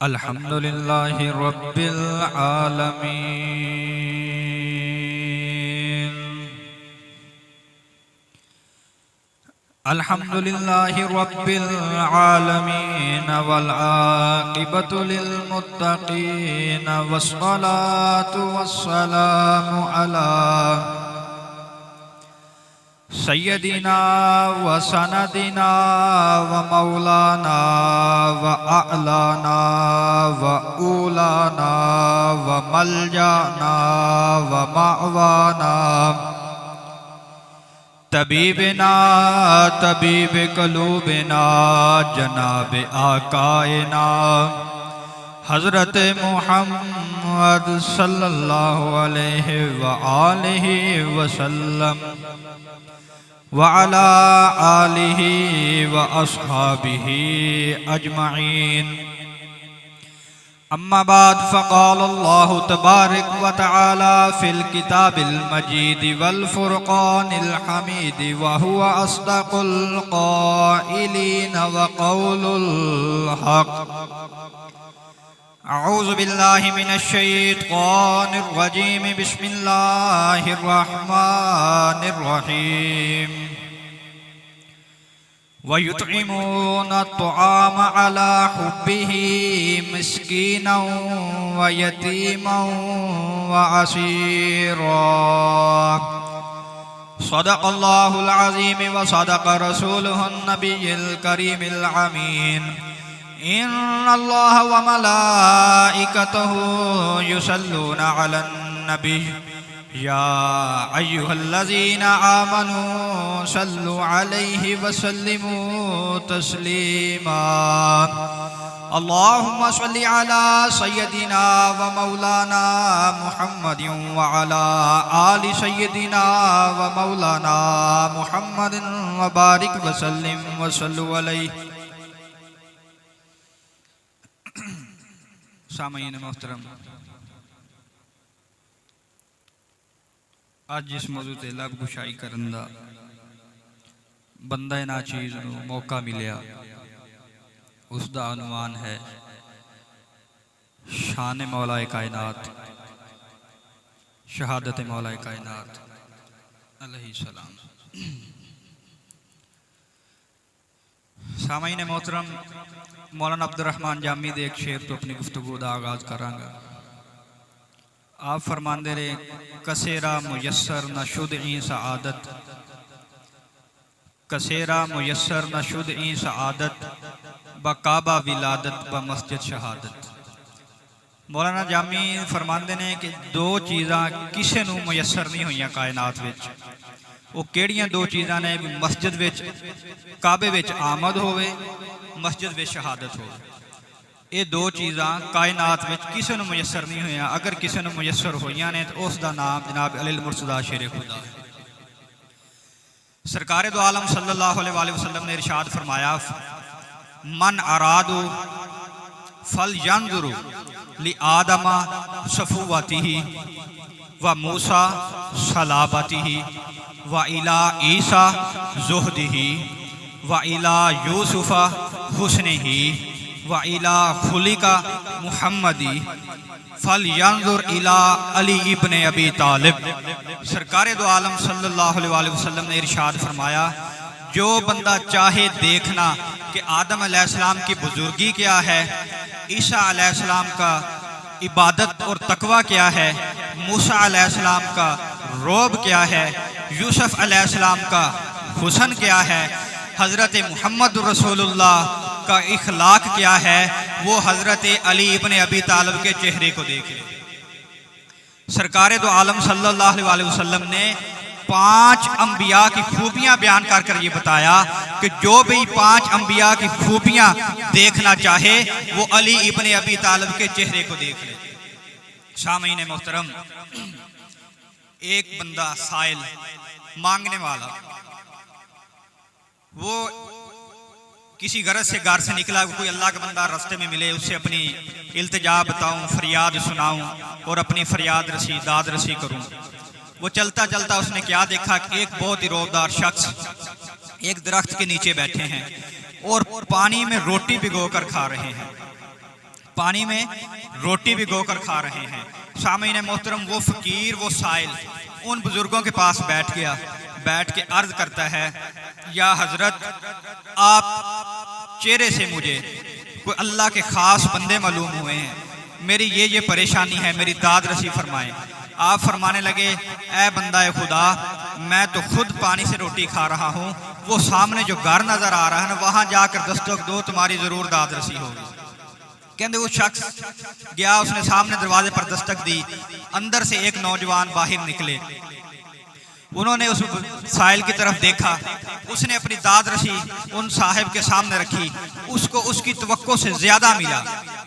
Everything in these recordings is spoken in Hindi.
अल्हम्दुलिल्लाहि रब्बिल आलमीन। अल्हम्दुलिल्लाहि रब्बिल आलमीन वल आक़िबतु लिल मुत्तक़ीन वस्सलातु वस्सलामु अला सय्यदिना व सनदिना व मौलाना व अलाना व उलाना व मलजाना व मावाना तबीबना तबीब कलूबना जनाब आकायना हज़रत मुहम्मद सल्लल्लाहु अलैहि व आलिहि वसल्लम व अला आलिहि व अस्हाबिहि अजमईन। अम्मा बाद फ़क़ाल अल्लाहु तबारक व तआला फ़िल किताबिल मजीद वल फ़ुरक़ानिल हमीद व हुवा अस्दक़ुल क़ाइलीन व क़ौलुल हक़। अऊज़ु बिल्लाहि मिनश शैतानिर रजीम बिस्मिल्लाहिर रहमानिर रहीम। व युतइमूना अत्तआम अला हुब्बिही मिस्कीनन व यतीमन व असीरा। सदक़ल्लाहुल अज़ीम व सदक़ रसूलुहुन नबिय्युल करीमिल अमीन। इन्नल्लाह व मलाइकतहु युसल्लूना अलन नबी या अय्युहल्लज़ीना आमनू सल्लु अलैहि व सल्लिमू तस्लीमा। अल्लाहुम्मा सल्लि अला सय्यदिना व मौलाना मुहम्मदिन व अला आलि सय्यदिना व मौलाना मुहम्मदिन व बारिक व सल्लिम व सल्लु अलैहि। सामईन मोहतरम, अज जिस मौजू ते लब गुशाई करन दा बंदा ना चीज़ नूं मौका मिलिया, उसका अनुमान है शान मौलाए कायनात, शहादत मौलाए कायनात अलैहिस्सलाम। सामईन मोहतरम, मौलाना अब्दुर्रहमान जामी दे एक शेर तो अपनी गुफ्तगू का आगाज करांगा। आप फरमांदे रहे, कसेरा मुयस्सर न शुद ई सआदत, कसेरा मुयस्सर न शुद ई सआदत ब काबा विलादत ब मस्जिद शहादत। मौलाना जामी फरमांदे ने कि दो चीज़ां किसी नूं मुयस्सर नहीं हुई कायनात विच। वो केड़ियां दो चीज़ां ने? मस्जिद विच काबे विच आमद होवे, मस्जिद विच शहादत हो। ये दो चीज़ां कायनात विच किसी नूं मुयस्सर नहीं हुई। अगर किसी नूं मुयस्सर होईयां ने तो उसका नाम जनाब अली मुर्तज़ा शेर खुदा है। सरकार दो आलम सल्लल्लाहु अलैहि वसल्लम ने इरशाद फरमाया, मन अरादू फल यंजुरु लि आदमा सफुवतिही व मूसा सलाबतिही व इला ईसा ज़ुहदिही व इला यूसुफा हुस्निही व इला खुलिका मुहम्मदी फल यंजुर इला अली इब्ने अबी तालिब। सरकार दो आलम सल्लल्लाहु अलैहि वसल्लम ने इरशाद फरमाया, जो बंदा चाहे देखना कि आदम अलैहिस्सलाम की बुजुर्गी क्या है, ईसा अलैहिस्सलाम का इबादत और तकवा क्या है, मूसा अलैहिस्सलाम का रोब क्या है, यूसुफ अलैहिस्सलाम का हुस्न क्या है, हज़रत मुहम्मद रसूलुल्लाह का इखलाक क्या है, वो हज़रत अली इब्ने अबी तालिब के चेहरे को देख ले। सरकार दो आलम सल्लल्लाहु अलैहि वसल्लम ने 5 अंबिया की खूबियां बयान कर कर ये बताया कि जो भी 5 अंबिया की खूबियां देखना चाहे वो अली इब्ने अबी तालिब के चेहरे को देख ले। सामईन मोहतरम, एक बंदा साइल मांगने वाला, वो किसी गरज से घर से निकला, कोई अल्लाह का बंदा रास्ते में मिले, उससे अपनी इल्तिजा बताऊं, फरियाद सुनाऊं और अपनी फरियाद रसी दाद रसी करूं। वो चलता चलता उसने क्या देखा कि एक बहुत ही रोबदार शख्स एक दरख्त के नीचे बैठे हैं। और पानी में रोटी भिगोकर खा रहे हैं, पानी में रोटी भिगोकर खा रहे हैं। सामीन मोहतरम, वो फकीर, वो साइल उन बुजुर्गों के पास बैठ गया, बैठ के अर्ज करता है, या हजरत आप चेहरे से मुझे कोई अल्लाह के खास बंदे मालूम हुए हैं, मेरी ये परेशानी है, मेरी दाद रसी फरमाएं। आप फरमाने लगे, ए बंदा खुदा, मैं तो खुद पानी से रोटी खा रहा हूँ, वो सामने जो घर नजर आ रहा है ना, वहां जाकर दस्तक दो, तुम्हारी जरूर दाद रसी होगी। कहते वो शख्स गया, उसने सामने दरवाजे पर दस्तक दी, अंदर से एक नौजवान बाहर निकले। उन्होंने उस साहिल की तरफ देखा, उसने अपनी दाद रसी उन साहिब के सामने रखी, उसको उसकी तवक्को से ज्यादा मिला।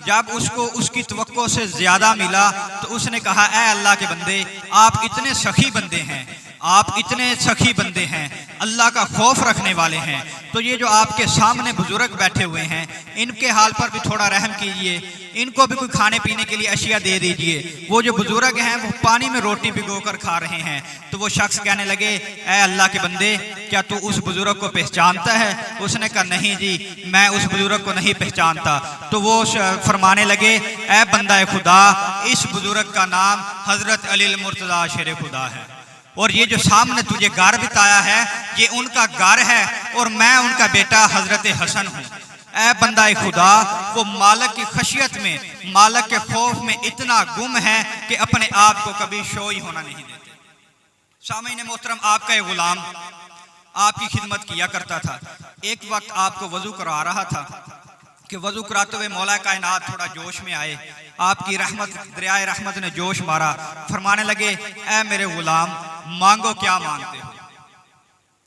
जब उसको उसकी तवक्को से ज्यादा मिला तो उसने कहा, ऐ अल्लाह के बंदे, आप इतने सखी बंदे हैं, आप इतने सखी बंदे हैं, अल्लाह का खौफ रखने वाले हैं, तो ये जो आपके सामने बुजुर्ग बैठे हुए हैं, इनके हाल पर भी थोड़ा रहम कीजिए, इनको भी कोई खाने पीने के लिए अशिया दे दीजिए। वो जो बुजुर्ग हैं वो पानी में रोटी भिगो कर खा रहे हैं। तो वो शख्स कहने लगे, ऐ अल्लाह के बंदे, क्या तू उस बुजुर्ग को पहचानता है? उसने कहा, नहीं जी, मैं उस बुजुर्ग को नहीं पहचानता। तो वो फरमाने लगे, ऐ बंदा खुदा, इस बुजुर्ग का नाम हजरत अली मुर्तजा शेर खुदा है, और ये जो सामने तुझे घर बिताया है, ये उनका घर है, और मैं उनका बेटा हजरत हसन हूँ। ऐ बंदा खुदा, वो मालिक की खशियत में, मालिक के खौफ में इतना गुम है कि अपने आप को कभी शो ही होना नहीं देते। सामीन मोहतरम, आपका ये गुलाम आपकी खिदमत किया करता था। एक वक्त आपको वजू करा रहा था कि वजू कराते हुए मौला कायनात थोड़ा जोश में आए, आपकी रहमत, दरियाए रहमत ने जोश मारा। फरमाने लगे, ऐ मेरे गुलाम, मांगो क्या मांगते हो,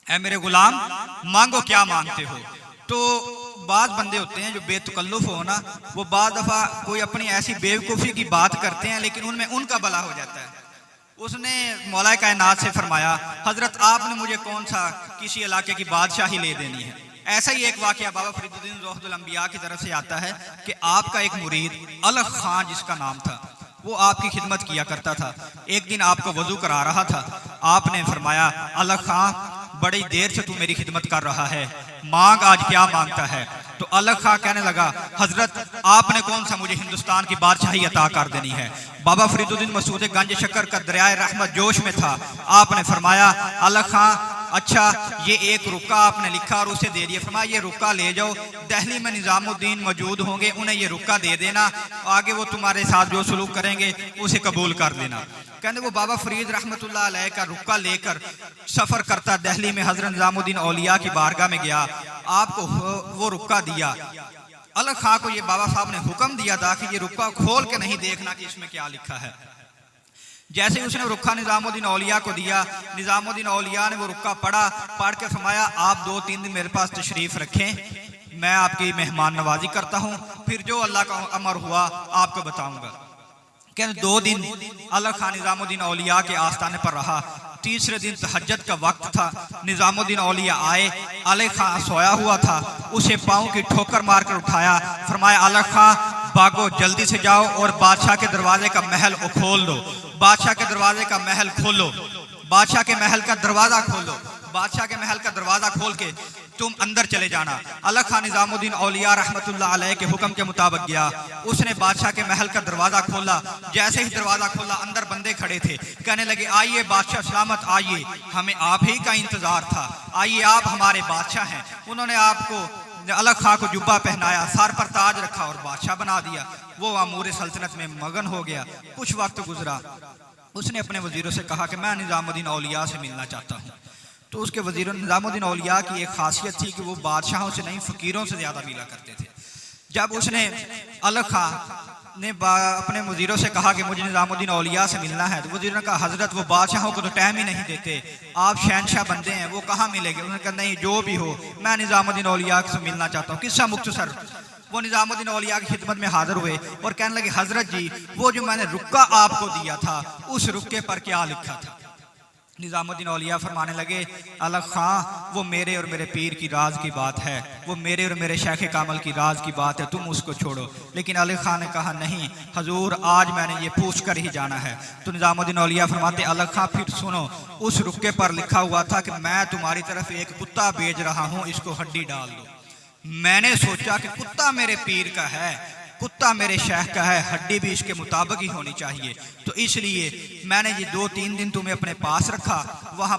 ऐ मेरे गुलाम, मांगो क्या मांगते हो। तो बाज बंदे होते हैं जो बेतकल्लुफ हो ना, वो बाद दफा कोई अपनी ऐसी बेवकूफ़ी की बात करते हैं, लेकिन उनमें उनका भला हो जाता है। उसने मौला कायनात से फरमाया, हजरत आपने मुझे कौन सा किसी इलाके की बादशाही ले देनी है। ऐसा ही एक वाकया बाबा फरीदुद्दीन ज़ोहदुल अंबिया की तरफ से आता है कि आपका एक मुरीद अलग खान जिसका नाम था, वो आपकी खिदमत किया करता था। एक दिन आपको वजू करा रहा था, आपने फरमाया, अलग खां, बड़ी देर से तू मेरी खिदमत कर रहा है, मांग आज क्या मांगता है। तो अलग खां कहने लगा, हजरत आपने कौन सा मुझे हिंदुस्तान की बादशाही अता कर देनी है। बाबा फरीदुद्दीन मसूद गंज शक्कर का दरियाए रहमत जोश में था। आपने फरमाया, अलग खां, अच्छा ये एक रुक्का आपने लिखा और उसे दे दिया। फरमाया, ये रुक्का ले जाओ, दिल्ली में निजामुद्दीन मौजूद होंगे, उन्हें ये रुक्का दे देना, आगे वो तुम्हारे साथ जो सलूक करेंगे उसे कबूल कर लेना। कहते वो बाबा फरीद रहमतुल्लाह अलैह का रुक्का लेकर सफर करता दिल्ली में हजरत निजामुद्दीन औलिया की बारगाह में गया, आपको वो रुक्का दिया। अलग खां को ये बाबा साहब ने हुक्म दिया था कि ये रुक्का खोल के नहीं देखना कि इसमें क्या लिखा है। जैसे उसने रुक्का निजामुद्दीन औलिया को दिया, निजामुद्दीन औलिया ने वो रुक्का पढ़ा, पढ़ के फरमाया, आप 2-3 दिन मेरे पास तशरीफ रखें, मैं आपकी मेहमान नवाजी करता हूँ, फिर जो अल्लाह का अमर हुआ आपको बताऊंगा। कहते 2 दिन अलग खां निजामुद्दीन औलिया के आस्थाने पर रहा। तीसरे दिन तहज्जुद का वक्त था, निजामुद्दीन औलिया आए, अलग खां सोया हुआ था, उसे पाँव की ठोकर मारकर उठाया। फरमाया, अलग खां, भागो, जल्दी से जाओ और बादशाह के दरवाजे का महल खोल दो, बादशाह के दरवाजे का महल खोलो, बादशाह के महल का दरवाजा खोलो, बादशाह के महल का दरवाजा खोल के तुम अंदर चले जाना। अलग खां निजामुद्दीन औलिया रहमतुल्लाह अलैह के हुक्म के मुताबिक गया, उसने बादशाह के महल का दरवाजा खोला। जैसे ही दरवाजा खोला, अंदर बंदे खड़े थे, कहने लगे, आइए बादशाह सलामत, आइए, हमें आप ही का इंतजार था, आइए, आप हमारे बादशाह हैं। उन्होंने आपको, अलग खां को जुब्बा पहनाया, सर पर ताज रखा और बादशाह बना दिया। वो अमूर सल्तनत में मगन हो गया। कुछ वक्त गुजरा, उसने अपने वजीरों से कहा कि मैं निजामुद्दीन औलिया से मिलना चाहता हूँ। तो उसके वजीरों, निजामुद्दीन औलिया की एक खासियत थी कि वो बादशाहों से नहीं, फ़कीरों से ज़्यादा मिला करते थे। जब उसने अलग खां ने अपने वजीरों से कहा कि मुझे निजामुद्दीन औलिया से मिलना है, तो वजीरों ने कहा, हजरत वो बादशाहों को तो टाइम ही नहीं देते, आप शहनशाह बनते हैं, वो कहाँ मिलेंगे। उन्होंने कहा, नहीं, जो भी हो, मैं निजामुद्दीन औलिया से मिलना चाहता हूँ। किस्सा मुख्तसर, वो निजामुद्दीन औलिया की खिदमत में हाजिर हुए और कहने लगे, हजरत जी, वो जो मैंने रुक्का आपको दिया था, उस रुक्के पर क्या लिखा था। निजामुद्दीन औलिया फरमाने लगे, अलग खां, वो मेरे और मेरे पीर की राज की बात है, वो मेरे और मेरे शेख कामल की राज की बात है, तुम उसको छोड़ो। लेकिन अलग खां ने कहा, नहीं हजूर, आज मैंने ये पूछ कर ही जाना है। तो निजामुद्दीन औलिया फरमाते, अलग खां, फिर सुनो, उस रुक्के पर लिखा हुआ था कि मैं तुम्हारी तरफ एक कुत्ता भेज रहा हूँ, इसको हड्डी डाल दो। मैंने सोचा कि कुत्ता मेरे पीर का है, कुत्ता मेरे शेख का है, हड्डी भी इसके मुताबिक ही होनी चाहिए। तो इसलिए मैंने ये 2-3 दिन तुम्हें अपने पास रखा। वहाँ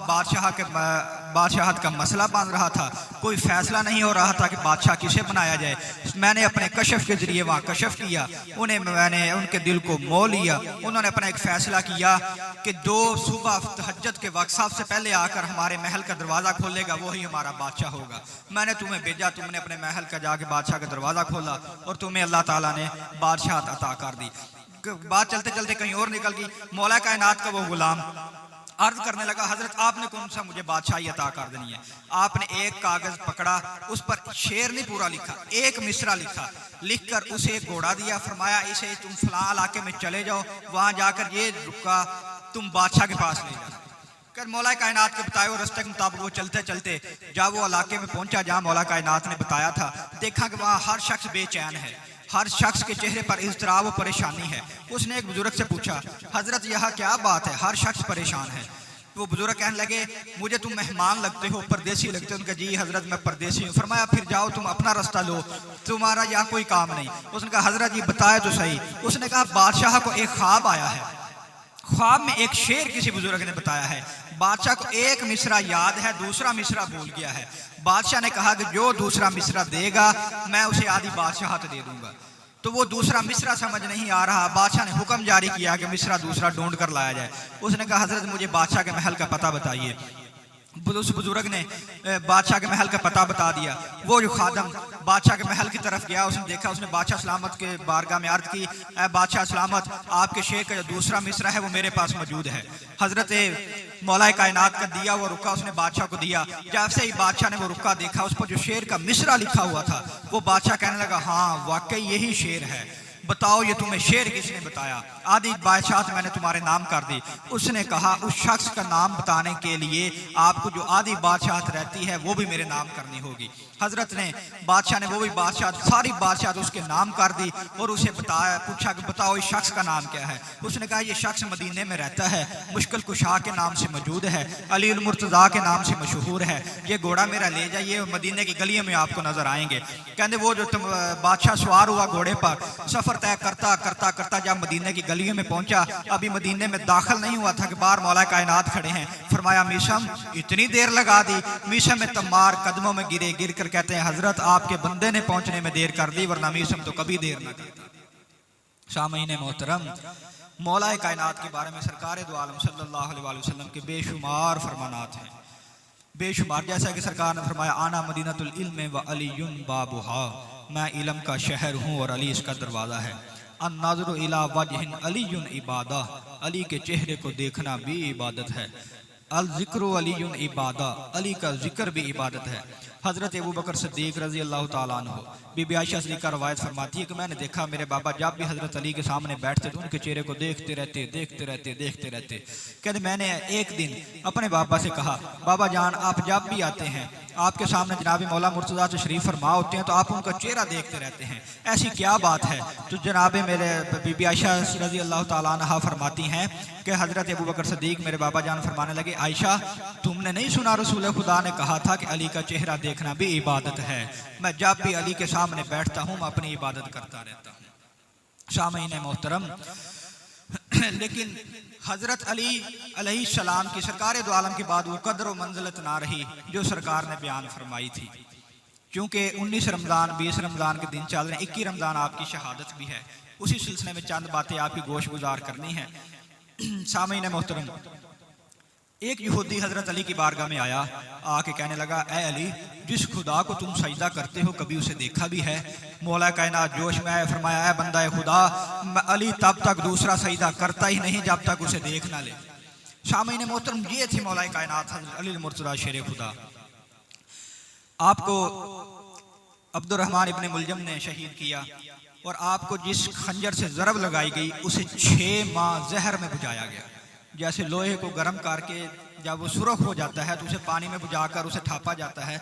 बादशाहत का मसला बन रहा था, कोई फैसला नहीं हो रहा था कि बादशाह किसे बनाया जाए। मैंने अपने कशफ के जरिए वहाँ कशफ किया, मैंने उनके दिल को मोह लिया। उन्होंने अपना एक फैसला किया कि 2 सुबह तहज्जुद के वक्त सबसे पहले आकर हमारे महल का दरवाज़ा खोलेगा, वही हमारा बादशाह होगा। मैंने तुम्हें भेजा, तुमने अपने महल का जाके बादशाह का दरवाज़ा खोला और तुम्हें अल्लाह ताला ने बादशाहत अता कर दी। बात चलते चलते कहीं और निकल गई। मौला कायनात का वो गुलाम अर्ज करने लगा, हजरत आपने कौन सा मुझे बादशाही अता कर देनी है। आपने एक कागज पकड़ा, उस पर शेर नहीं पूरा लिखा, एक मिसरा लिखा, लिखकर उसे एक घोड़ा दिया। फरमाया इसे तुम फलां इलाके में चले जाओ, वहां जाकर ये रुका तुम बादशाह के पास ले जाओ। कर मौला कायनात के बताए हुए रास्ते के मुताबिक वो चलते चलते जब वो इलाके में पहुंचा जहाँ मौला कायनात ने बताया था, देखा कि वहाँ हर शख्स बेचैन है, हर शख्स के चेहरे पर इज़्तिराब और परेशानी है। उसने एक बुजुर्ग से पूछा, हजरत यहाँ क्या बात है, हर शख्स परेशान है। वो बुजुर्ग कहने लगे, मुझे तुम मेहमान लगते हो, परदेसी लगते हो। उनका जी हजरत मैं परदेसी हूँ। फरमाया फिर जाओ तुम अपना रास्ता लो, तुम्हारा यहाँ कोई काम नहीं। उसने कहा हजरत जी बताया तो सही। उसने कहा बादशाह को एक ख्वाब आया है, ख्वाब में एक शेर किसी बुजुर्ग ने बताया है। बादशाह को एक मिसरा याद है, दूसरा मिसरा भूल गया है। बादशाह ने कहा कि जो दूसरा मिसरा देगा मैं उसे आधी बादशाहत दे दूंगा। तो वो दूसरा मिसरा समझ नहीं आ रहा। बादशाह ने हुक्म जारी किया कि मिसरा दूसरा ढूंढ कर लाया जाए। उसने कहा हजरत मुझे बादशाह के महल का पता बताइए। उस बुजुर्ग ने बादशाह के महल का पता बता दिया। वो जो खादम बादशाह के महल की तरफ गया, उसने देखा, उसने बादशाह सलामत के बारगाह में अर्ज की, बादशाह सलामत आपके शेर का जो दूसरा मिसरा है वो मेरे पास मौजूद है। हजरत मौला कायनात का दिया वो रुका उसने बादशाह को दिया। जैसे ही बादशाह ने वो रुका देखा, उस पर जो शेर का मिसरा लिखा हुआ था, वो बादशाह कहने लगा हाँ वाकई यही शेर है, बताओ ये तुम्हें शेर किसने बताया। आधी बादशाहत मैंने तुम्हारे नाम कर दी। उसने कहा उस शख्स का नाम बताने के लिए आपको जो आधी बादशाहत रहती है वो भी मेरे नाम करनी होगी। हजरत ने बादशाह ने वो भी बादशाहत सारी बादशाहत उसके नाम कर दी और उसे बताया, पूछा कि बताओ इस शख्स का नाम क्या है। उसने कहा ये शख्स मदीने में रहता है, मुश्किल कुशा के नाम से मौजूद है, अली उल मुर्तज़ा के नाम से मशहूर है। ये घोड़ा मेरा ले जाइए, मदीने की गलियों में आपको नजर आएंगे। कहते वो जो बादशाह सवार हुआ घोड़े पर, सफर तय करता करता करता जब मदीने की गलियों में पहुंचा, अभी मदीने में दाखिल नहीं हुआ था कि बाहर मौला कायनात खड़े हैं। फरमाया मीशम इतनी देर लगा दी। मीशम में तमार कदमों में गिरे, गिर कर कहते हैं हजरत आपके बंदे ने पहुंचने में देर कर दी, वरना मीशम तो कभी देर न करता। सामीन मोहतरम, मौला कायनात के बारे में सरकार दो आलम सल्लल्लाहु अलैहि वसल्लम के बेशुमार फरमानात हैं, बेशुमार। जैसा कि सरकार ने फरमाया आना मदीनतुल इल्म व अलीयुन बाबुहा, मैं इल्म का शहर हूँ और अली इसका दरवाज़ा है। अन्नाज़रु इला वजहिन अलीयुन इबादा, अली के चेहरे को देखना भी इबादत है। अल ज़िक्र अलीयुन इबादा, अली का जिक्र भी इबादत है। हज़रत अबू बकर सिद्दीक़ रज़ी अल्लाह ताला अन्हु, बीबी आयशा सिद्दीक़ा रवायत फरमाती है कि मैंने देखा मेरे बाबा जब भी हज़रत अली के सामने बैठते तो उनके चेहरे को देखते रहते देखते रहते देखते रहते। कहते मैंने एक दिन अपने बाबा से कहा, बाबा जान आप जब भी आते हैं आपके सामने जनाब मौला मुर्तज़ा तशरीफ़ फरमा होते हैं तो आप उनका चेहरा देखते रहते हैं, ऐसी क्या बात है। तो जनाब मेरे बीबी आयशा रज़ी अल्लाह ताला अन्हा फरमाती हैं कि हज़रत अबू बकर सिद्दीक़ मेरे बाबा जान फरमाने लगे, आयशा तुमने नहीं सुना रसूल खुदा ने कहा था कि अली का चेहरा देखना भी इबादत है। मैं जब भी अली के सामने बैठता हूँ मैं अपनी इबादत करता रहता हूँ। सामीन मोहतरम, लेकिन हजरत अली अलैहिस्सलाम की सरकार दो आलम के बाद वो कदर व मंजिलत ना रही जो सरकार ने बयान फरमाई थी। क्योंकि 19 रमज़ान 20 रमज़ान के दिन चल रहे हैं, 21 रमज़ान आपकी शहादत भी है। उसी सिलसिले में चंद बातें आपकी गोश गुजार करनी है। सामीन मोहतरम, एक यहूदी हजरत अली की बारगाह में आया, आके कहने लगा, ए अली जिस खुदा को तुम सजदा करते हो कभी उसे देखा भी है। मौला कायनात जोश में आया, फरमाया ए बंदा खुदा, अली तब तक दूसरा सजदा करता ही नहीं जब तक उसे देख ना ले। सामीन मोहतरम, ये थे मौला कायनात अली मुर्तज़ा शेर खुदा। आपको अब्दुर्रहमान इब्ने मुलजम ने शहीद किया और आपको जिस खंजर से ज़रब लगाई गई उसे 6 माह जहर में बुझाया गया। जैसे लोहे को गर्म करके जब वो सुरख हो जाता है तो उसे पानी में बुझाकर उसे थापा जाता है,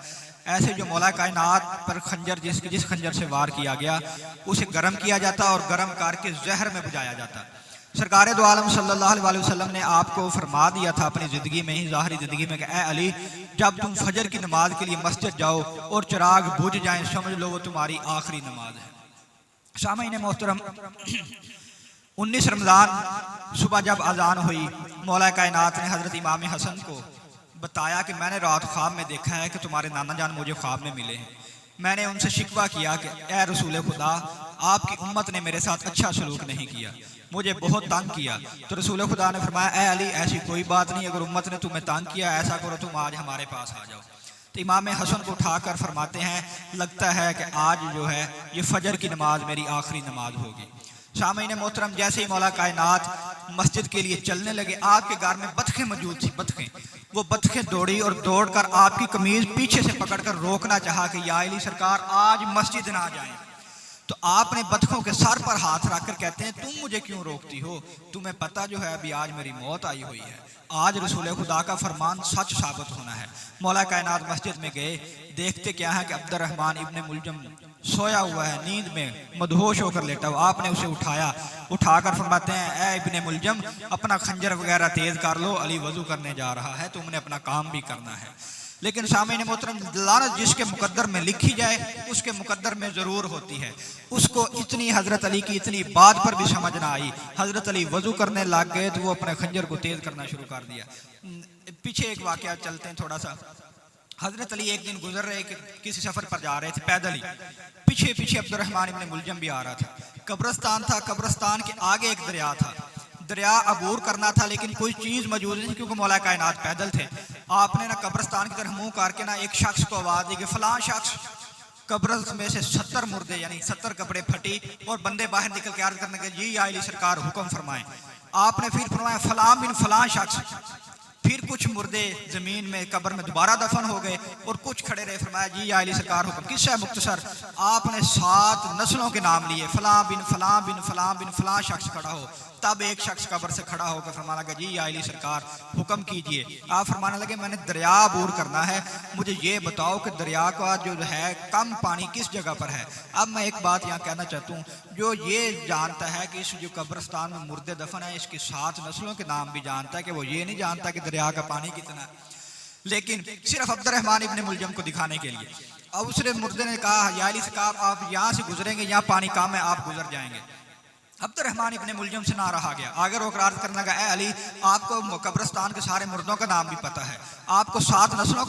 ऐसे जो मौला कायनात पर खंजर जिस खंजर से वार किया गया उसे गर्म किया जाता और गर्म करके जहर में बुझाया जाता। सरकार दो आलम सल्लल्लाहु अलैहि वसल्लम ने आपको फरमा दिया था अपनी ज़िंदगी में ही, ज़ाहरी ज़िंदगी में कि ए अली जब तुम फजर की नमाज के लिए मस्जिद जाओ और चिराग बुझ जाएं, समझ लो वो तुम्हारी आखिरी नमाज है। सामईन मोहतरम, 19 रमज़ान सुबह जब अजान हुई, मौला कायनात ने हज़रत इमाम हसन को बताया कि मैंने रात ख्वाब में देखा है कि तुम्हारे नाना जान मुझे ख्वाब में मिले हैं। मैंने उनसे शिकवा किया कि ए रसूल खुदा, आपकी उम्मत ने मेरे साथ अच्छा सलूक नहीं किया, मुझे बहुत तंग किया। तो रसूल खुदा ने फरमाया, ए अली ऐसी कोई बात नहीं, अगर उम्मत ने तुम्हें तंग किया, ऐसा करो तुम आज हमारे पास आ जाओ। तो इमाम हसन को उठाकर फरमाते हैं, लगता है कि आज जो है ये फजर की नमाज मेरी आखिरी नमाज होगी। सामईन मोहतरम, जैसे ही मौला कायनात मस्जिद के लिए चलने लगे, आपके घर में बतखें मौजूद थी, बतखें। वो बतखें दौड़ी और दौड़कर आपकी कमीज पीछे से पकड़कर रोकना चाहा कि या अली सरकार आज मस्जिद ना जाएं। तो आपने बतखों के सर पर हाथ रखकर कहते हैं, तुम मुझे क्यों रोकती हो, तुम्हें पता जो है अभी आज मेरी मौत आई हुई है। आज रसूल खुदा का फरमान सच साबित होना है। मौला कायनात मस्जिद में गए, देखते क्या है कि अब्दुर्रहमान इब्ने मुलजम सोया हुआ है, नींद में मदहोश होकर लेटा हुआ। आपने उसे उठाया, उठाकर फरमाते हैं, ए इब्ने मुलजम, अपना खंजर वगैरह तेज कर लो, अली वजू करने जा रहा है, तुमने अपना काम भी करना है। लेकिन सामईन मोहतरम, लानत जिसके मुकद्दर में लिखी जाए उसके मुकद्दर में ज़रूर होती है। उसको इतनी हज़रत अली की इतनी बात पर भी समझ ना आई। हज़रत अली वज़ू करने लग गए तो वो अपने खंजर को तेज़ करना शुरू कर दिया। पीछे एक वाक़या चलते हैं थोड़ा सा। हज़रत अली एक दिन गुजर रहे, किसी सफ़र पर जा रहे थे पैदल ही, पीछे पीछे अब्दुर्रहमान इब्ने मुलजम भी आ रहा था। कब्रस्तान था, कब्रस्तान के आगे एक दरिया था, दरिया अबूर करना था, लेकिन कोई चीज़ मौजूद नहीं क्योंकि मौला कायनात पैदल थे। आपने ना कब्रस्तान की तरफ मुंह करके ना एक शख्स को आवाज़ दी कि फलां शख्स। कब्र में से 70 मुर्दे यानी 70 कपड़े फटी और बंदे बाहर निकल के अर्ज करने के, जी या अली सरकार हुक्म फरमाएं। आपने फिर फरमाया फलां बिन फलां शख्स। फिर कुछ मुर्दे जमीन में कब्र में दोबारा दफन हो गए और कुछ खड़े रहे। फरमाया, जी या अली सरकार हुक्म। किस्सा मुख्तसर, आपने 7 नस्लों के नाम लिए, फलां बिन फलां बिन फलां बिन फलां शख्स खड़ा हो। तब एक शख्स कब्र से खड़ा होकर फरमाने लगा, जी या अली सरकार हुक्म कीजिए। आप फरमाने लगे, मैंने दरिया अबूर करना है, मुझे ये बताओ कि दरिया का जो है कम पानी किस जगह पर है। अब मैं एक बात यहाँ कहना चाहता हूँ, जो ये जानता है कि इस जो कब्रस्तान में मुर्दे दफन है इसकी 7 नस्लों के नाम भी जानता है, कि वो ये नहीं जानता कि दरिया का पानी कितना है। लेकिन सिर्फ अब्दुर्रहमान इब्ने मुलजम को दिखाने के लिए। अब उसने मुर्दे ने कहा, या अली सरकार आप यहाँ से गुजरेंगे, यहाँ पानी कम है, आप गुजर जाएंगे। अब्दुर्रहमान इब्ने मुलजम से ना रहा गया, आगे रोक अर्ज करने लगा, ए अली, आपको कब्रस्तान के सारे मुर्दों का नाम भी पता है, आपको 7 नस्लों का